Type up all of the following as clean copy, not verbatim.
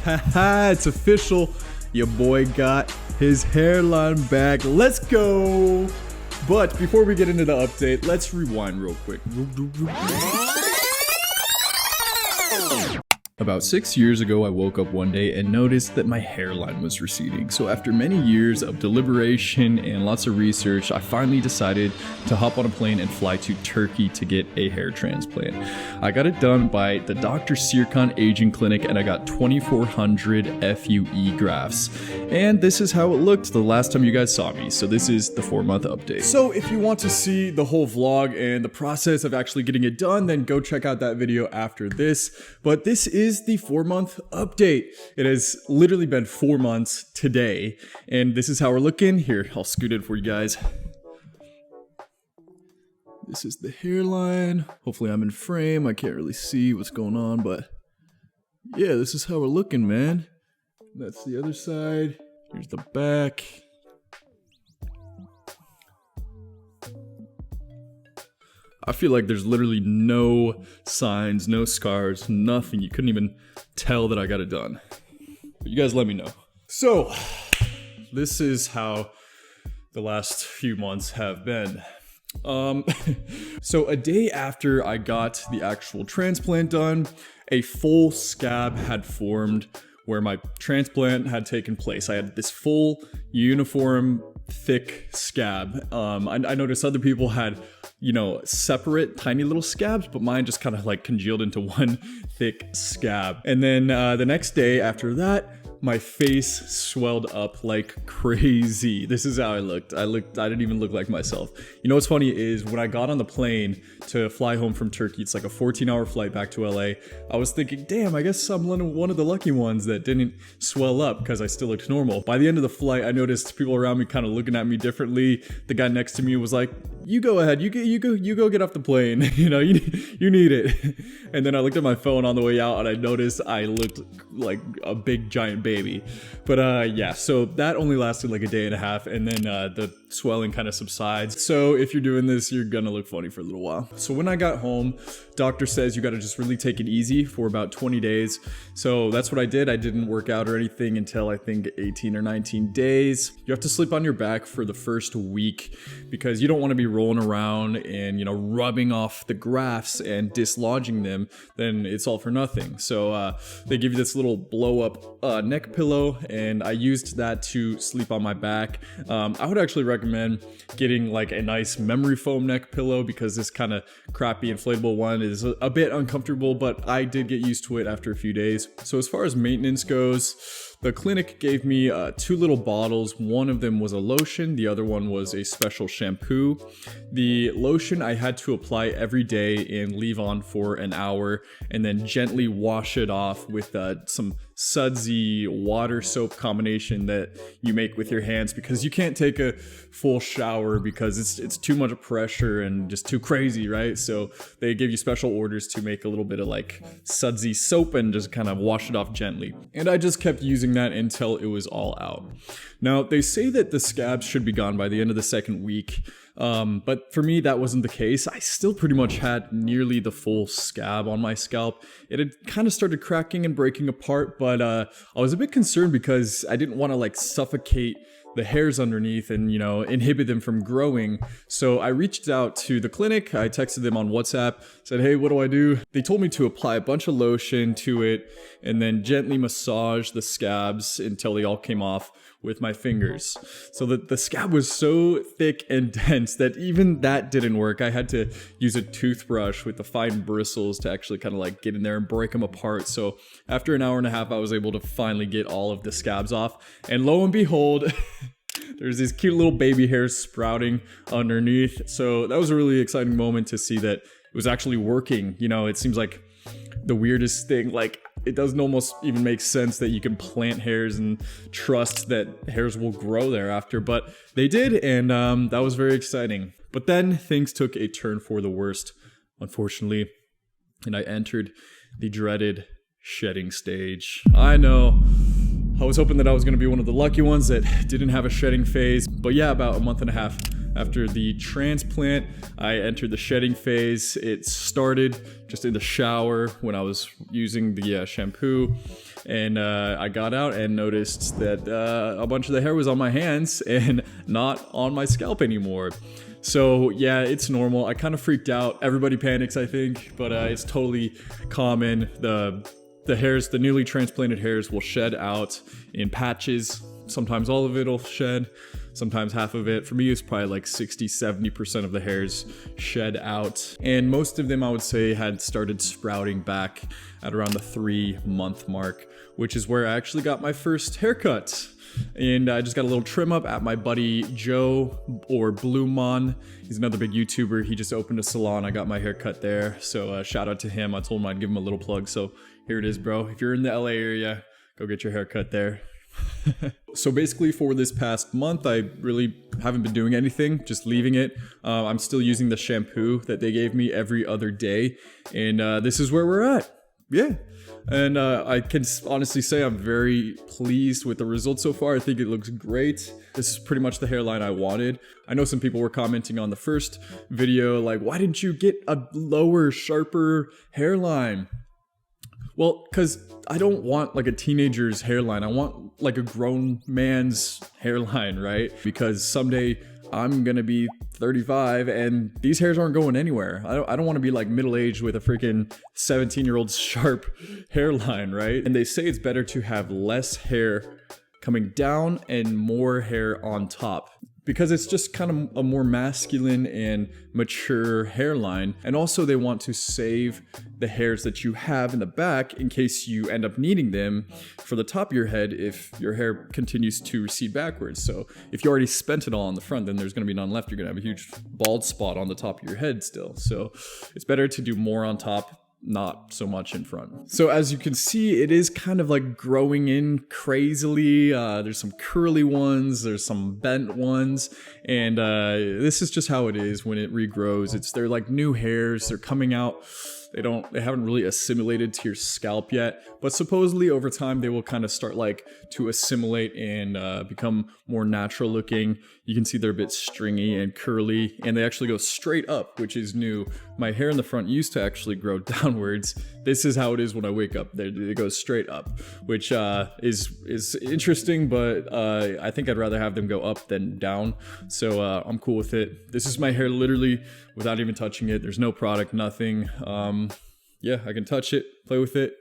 Haha, it's official. Your boy got his hairline back. Let's go. But before we get into the update, let's rewind real quick. About 6 years ago, I woke up one day and noticed that my hairline was receding. So after many years of deliberation and lots of research, I finally decided to hop on a plane and fly to Turkey to get a hair transplant. I got it done by the Dr. Serkan Aygin clinic and I got 2,400 FUE grafts. And this is how it looked the last time you guys saw me. So this is the 4-month update. So if you want to see the whole vlog and the process of actually getting it done, then go check out that video after this. But this is the 4-month update. It has literally been 4 months today, and this is how we're looking. Here, I'll scoot it for you guys. This is the hairline. Hopefully I'm in frame. I can't really see what's going on, but yeah, this is how we're looking, man. That's the other side. Here's the back. I feel like there's literally no signs, no scars, nothing. You couldn't even tell that I got it done. But you guys let me know. So, this is how the last few months have been. So a day after I got the actual transplant done, a full scab had formed where my transplant had taken place. I had this full, uniform, thick scab. I noticed other people had, you know, separate tiny little scabs, but mine just kind of like congealed into one thick scab. And then the next day after that, my face swelled up like crazy. This is how I looked. I didn't even look like myself. You know what's funny is when I got on the plane to fly home from Turkey, it's like a 14-hour flight back to LA. I was thinking, damn, I guess I'm one of the lucky ones that didn't swell up because I still looked normal. By the end of the flight, I noticed people around me kind of looking at me differently. The guy next to me was like, you go ahead, you go get off the plane. You know, you need it. And then I looked at my phone on the way out and I noticed I looked like a big giant baby. But yeah, so that only lasted like a day and a half, and then the swelling kind of subsides. So if you're doing this, you're gonna look funny for a little while. So when I got home, doctor says you gotta just really take it easy for about 20 days. So that's what I did. I didn't work out or anything until I think 18 or 19 days. You have to sleep on your back for the first week because you don't want to be rolling around and, you know, rubbing off the grafts and dislodging them. Then it's all for nothing. So they give you this little blow up neck pillow, and I used that to sleep on my back. I would actually recommend getting like a nice memory foam neck pillow because this kind of crappy inflatable one is a bit uncomfortable, but I did get used to it after a few days. So as far as maintenance goes, the clinic gave me 2 little bottles. One of them was a lotion, the other one was a special shampoo. The lotion I had to apply every day and leave on for an hour, and then gently wash it off with some sudsy water soap combination that you make with your hands, because you can't take a full shower because it's too much pressure and just too crazy, right? So they give you special orders to make a little bit of like sudsy soap and just kind of wash it off gently. And I just kept using that until it was all out. Now they say that the scabs should be gone by the end of the 2nd week. But for me, that wasn't the case. I still pretty much had nearly the full scab on my scalp. It had kind of started cracking and breaking apart, but I was a bit concerned because I didn't want to like suffocate the hairs underneath and, you know, inhibit them from growing. So I reached out to the clinic. I texted them on WhatsApp, said, hey, what do I do? They told me to apply a bunch of lotion to it and then gently massage the scabs until they all came off with my fingers. So the scab was so thick and dense that even that didn't work. I had to use a toothbrush with the fine bristles to actually kind of like get in there and break them apart. So after an hour and a half, I was able to finally get all of the scabs off. And lo and behold, there's these cute little baby hairs sprouting underneath. So that was a really exciting moment to see that it was actually working. You know, it seems like the weirdest thing, like it doesn't almost even make sense that you can plant hairs and trust that hairs will grow thereafter, but they did, and that was very exciting. But then things took a turn for the worst, unfortunately, and I entered the dreaded shedding stage. I know, I was hoping that I was going to be one of the lucky ones that didn't have a shedding phase, but yeah, about a month and a half After the transplant, I entered the shedding phase. It started just in the shower when I was using the shampoo, and I got out and noticed that a bunch of the hair was on my hands and not on my scalp anymore. So yeah, it's normal. I kind of freaked out. Everybody panics, I think, but it's totally common. The hairs, the newly transplanted hairs will shed out in patches. Sometimes all of it will shed, sometimes half of it. For me, it's probably like 60-70% of the hairs shed out. And most of them, I would say, had started sprouting back at around the 3-month mark, which is where I actually got my first haircut. And I just got a little trim up at my buddy Joe, or Blue Mon. He's another big YouTuber. He just opened a salon. I got my hair cut there. So shout out to him. I told him I'd give him a little plug. So here it is, bro. If you're in the LA area, go get your hair cut there. So basically for this past month, I really haven't been doing anything, just leaving it. I'm still using the shampoo that they gave me every other day. And this is where we're at. Yeah. And I can honestly say I'm very pleased with the results so far. I think it looks great. This is pretty much the hairline I wanted. I know some people were commenting on the first video, like, why didn't you get a lower, sharper hairline? Well, because I don't want like a teenager's hairline. I want like a grown man's hairline, right? Because someday I'm gonna be 35 and these hairs aren't going anywhere. I don't want to be like middle-aged with a freaking 17-year-old's sharp hairline, right? And they say it's better to have less hair coming down and more hair on top, because it's just kind of a more masculine and mature hairline. And also they want to save the hairs that you have in the back in case you end up needing them for the top of your head if your hair continues to recede backwards. So if you already spent it all on the front, then there's gonna be none left. You're gonna have a huge bald spot on the top of your head still. So it's better to do more on top, not so much in front. So as you can see, it is kind of like growing in crazily. There's some curly ones, there's some bent ones, and this is just how it is when it regrows. They're like new hairs, they're coming out. They haven't really assimilated to your scalp yet, but supposedly over time they will kind of start like to assimilate and become more natural looking. You can see they're a bit stringy and curly, and they actually go straight up, which is new. My hair in the front used to actually grow downwards. This is how it is when I wake up. It goes straight up, which is interesting, but I think I'd rather have them go up than down. So I'm cool with it. This is my hair literally without even touching it. There's no product, nothing. Yeah, I can touch it, play with it,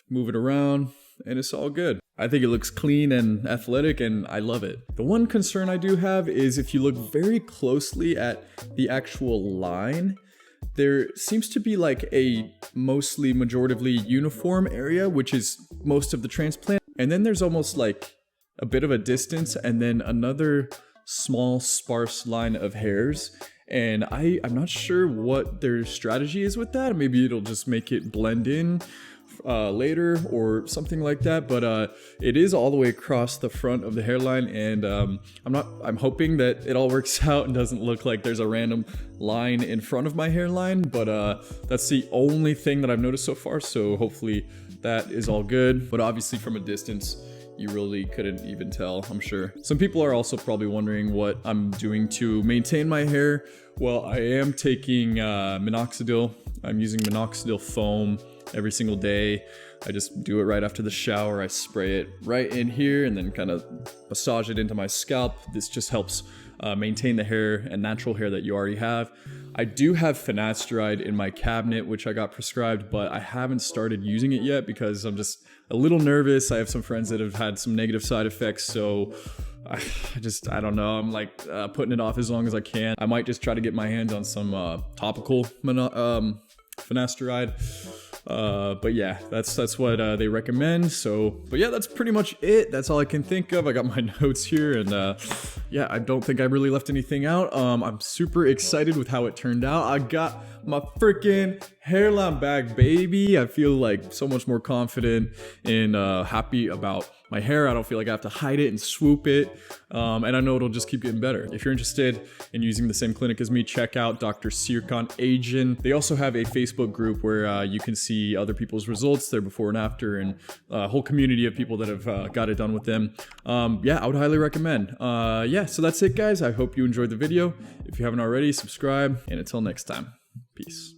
move it around, and it's all good. I think it looks clean and athletic, and I love it. The one concern I do have is if you look very closely at the actual line, there seems to be like a mostly majoritively uniform area, which is most of the transplant. And then there's almost like a bit of a distance and then another small sparse line of hairs. And I'm not sure what their strategy is with that. Maybe it'll just make it blend in later or something like that, but it is all the way across the front of the hairline, and I'm hoping that it all works out and doesn't look like there's a random line in front of my hairline, but that's the only thing that I've noticed so far, so hopefully that is all good. But obviously from a distance you really couldn't even tell, I'm sure. Some people are also probably wondering what I'm doing to maintain my hair. Well, I am taking minoxidil. I'm using minoxidil foam every single day. I just do it right after the shower. I spray it right in here and then kind of massage it into my scalp. This just helps maintain the hair and natural hair that you already have. I do have finasteride in my cabinet, which I got prescribed, but I haven't started using it yet because I'm just a little nervous. I have some friends that have had some negative side effects, so I don't know. I'm like putting it off as long as I can. I might just try to get my hands on some topical finasteride. But yeah, that's what they recommend. So, but yeah, that's pretty much it. That's all I can think of. I got my notes here, and yeah, I don't think I really left anything out. I'm super excited with how it turned out. I got my freaking hairline back, baby. I feel like so much more confident and happy about my hair. I don't feel like I have to hide it and swoop it. And I know it'll just keep getting better. If you're interested in using the same clinic as me, check out Dr. Serkan Aygin. They also have a Facebook group where you can see other people's results, their before and after, and a whole community of people that have got it done with them. Yeah, I would highly recommend. Yeah, yeah, so that's it, guys. I hope you enjoyed the video. If you haven't already, subscribe, and until next time, peace.